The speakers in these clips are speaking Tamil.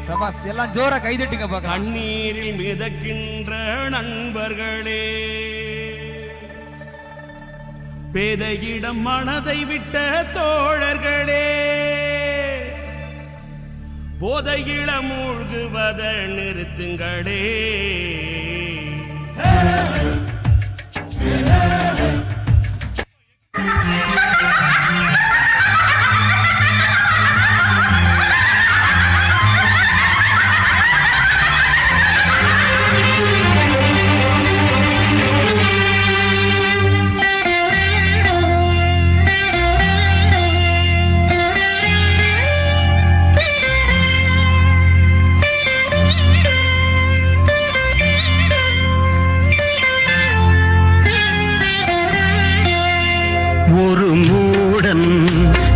சபாஸ், எல்லாம் ஜோரா கைதட்டுங்க பாக்க. கண்ணீரில் மிதக்கின்ற நண்பர்களே, பேதையிடம் மனதை விட்ட தோழர்களே, போதையில மூழ்குவத நிறுத்துங்களே. ஒரு மூடன்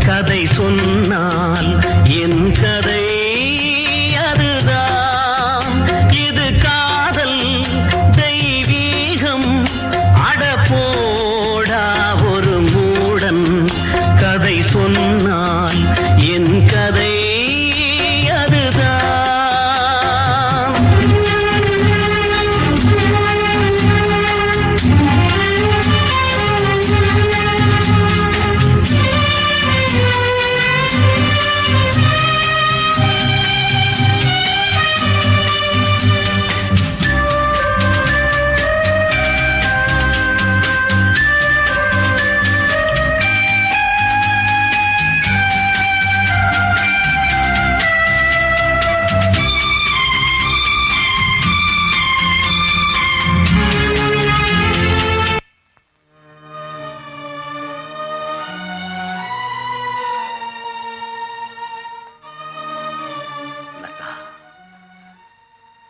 கதை சொன்னால் என் கதை அதுதான். இது காதல் தெய்வீகம் அடப்போடா. ஒரு மூடன் கதை சொன்னால் என் கதை அதுதான்.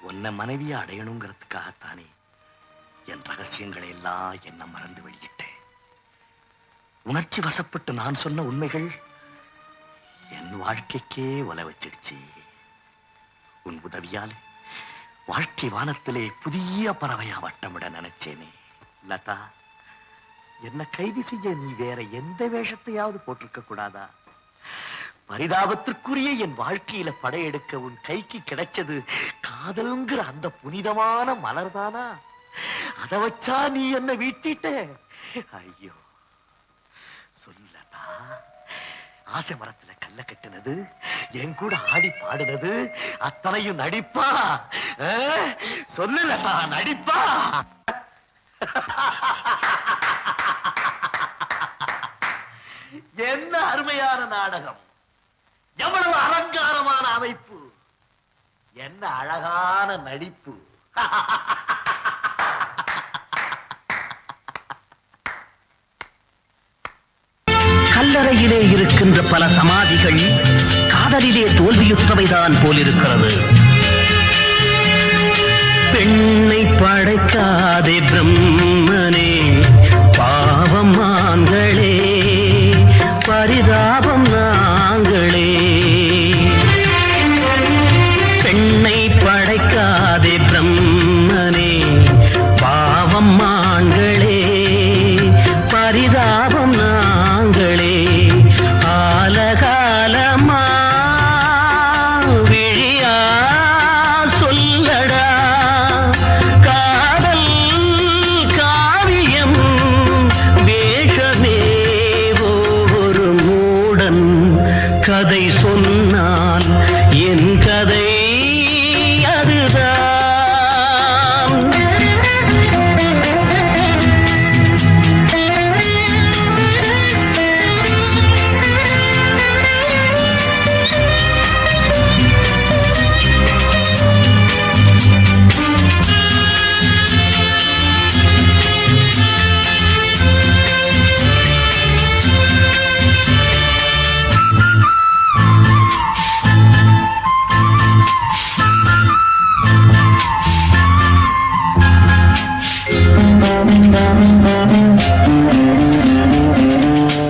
உன்னை மனைவியை அடையணுங்கிறதுக்காகத்தானே என் ரகசியங்களை எல்லாம் என்ன மறந்து வெளியிட்டேன். உணர்ச்சி வசப்பட்டு நான் சொன்ன உண்மைகள் என் வாழ்க்கைக்கே ஒல வச்சிடுச்சு. உன் உதவியால் வாழ்க்கை வானத்திலே புதிய பறவையா வட்டமிட நினைச்சேனே. லதா, என்ன கைது செய்ய நீ வேற எந்த வேஷத்தையாவது போட்டிருக்க கூடாதா? பரிதாபத்திற்குரிய என் வாழ்க்கையில படையெடுக்க உன் கைக்கு கிடைச்சது காதல்ங்கிற அந்த புனிதமான மலர்தானா? அதை வச்சா நீ என்ன வீட்டிட்ட? ஐயோ சொல்லடா. ஆசை மரத்துல கல்ல கட்டுனது, என் கூட ஆடி பாடுனது அத்தனையும் நடிப்பா? சொல்லலடா, நடிப்பா? என்ன அருமையான நாடகம், எவ்வளவு அலங்காரமான அமைப்பு, என்ன அழகான நடிப்பு. கல்லறையிலே இருக்கின்ற பல சமாதிகள் காதலிலே தோல்வியுற்றவைதான் போலிருக்கிறது. பெண்ணை படைக்காதே பிரம்மனே, பாவம் ஆண்களே, பரிதாபம் நாங்களே. பெண்ணை படைக்காதே பிரம்மனே, பாவம் ஆண்களே, பரிதாபம் நாங்களே. ஆலகாலமா விழியா சொல்லடா, காதல் காவியம் வேஷமே. ஒரு மூடன் கதை சொன்னால் என் கதை அதுதான்.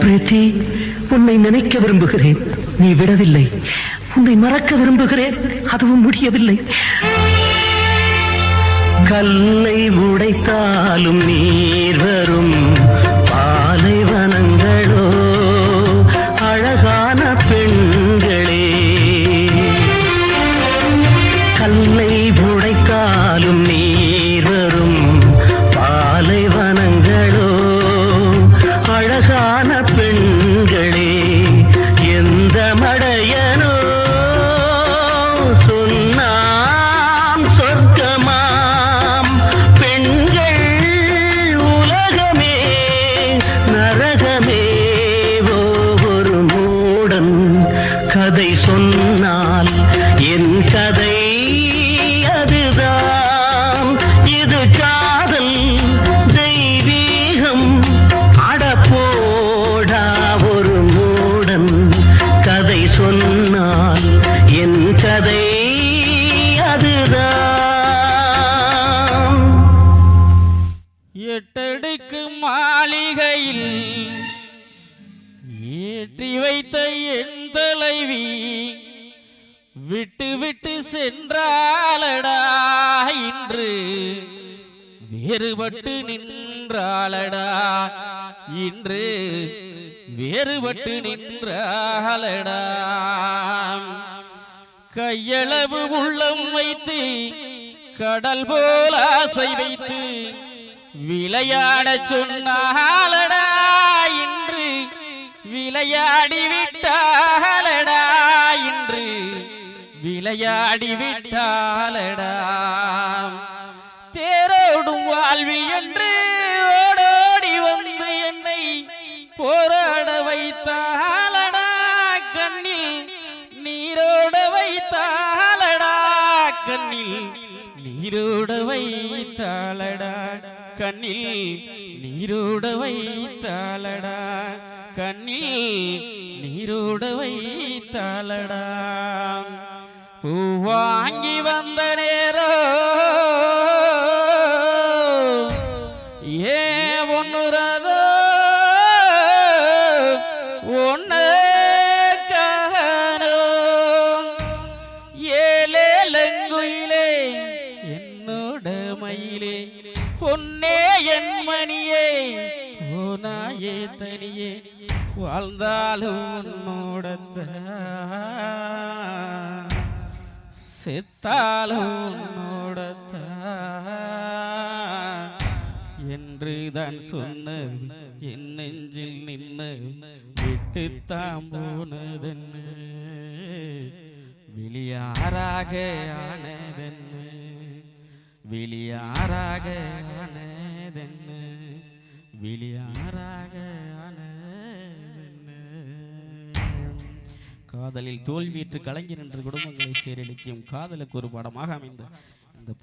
பிரீத்தி, உன்னை நினைக்க விரும்புகிறேன், நீ விடவில்லை. உன்னை மறக்க விரும்புகிறேன், அதுவும் முடியவில்லை. கல்லை உடைத்தால் புடைக்காலும் நீர் வரும் பாலைவனங்களோ அழகான பெண்களே கல்லை புடைக்காலும் நீர் வரும் பாலைவனங்களோ அழகான பெண்களே எந்த மடையனோ சொன்னாம் சொர்க்கமாம் பெண்கள் உலகமே நரகமே ஒரு மூடன் கதை சொன்னால் என் கதை அதுதான் இது காதல் தெய்வீகம் அடப்போடா ஒரு மூடன் கதை சொன்னால் என் கதை அதுதான் எட்டடுக்கு மாளிகையில் ஏற்றி வைத்த என் தலைவி விட்டு விட்டு சென்றாளடா இன்று வேறுபட்டு நின்றாளடா இன்று வேறுபட்டு நின்றாளடா கையளவு உள்ளம் வைத்து கடல் போல ஆசை வைத்து விளையாட சொன்னாளடா இன்று விளையாடி விட்டாளடா இன்று விளையாடி விட்டாளடா தேரோடும் வாழ்வில் என்று ஓடோடி வந்து என்னை போராட வைத்தாளடா கண்ணில் நீரோட வைத்தாளடா கண்ணில் நீரோட வைத்தாளடா கண்ணில் நீரோட வைத்தாளடா கண்ணில் நீரோட வைத்தாளடா பூ வாங்கி வந்த நேரோ ஏ ஒன்னுறதோ ஒன்னு காணோ ஏலேலங்குயிலே என்னோட மயிலே பொன்னே என் மணியே ஓனாயே தனியே வாழ்ந்தாலும் உன்னோடத்தான் செத்தாலும் உன்னோடத்தான் என்று தான் சொன்ன என் நெஞ்சில் நின்று விட்டுத்தான் போனதென்னு வெளியாராக ஆனதென்னு வெளியாராக ஆனதென்னு வெளியாராக ஆனதென்னு காதலில் தோல்வியற்று கலைஞர் என்று குடும்பங்களை சீரழிக்கும் காதலுக்கு ஒரு படமாக அமைந்த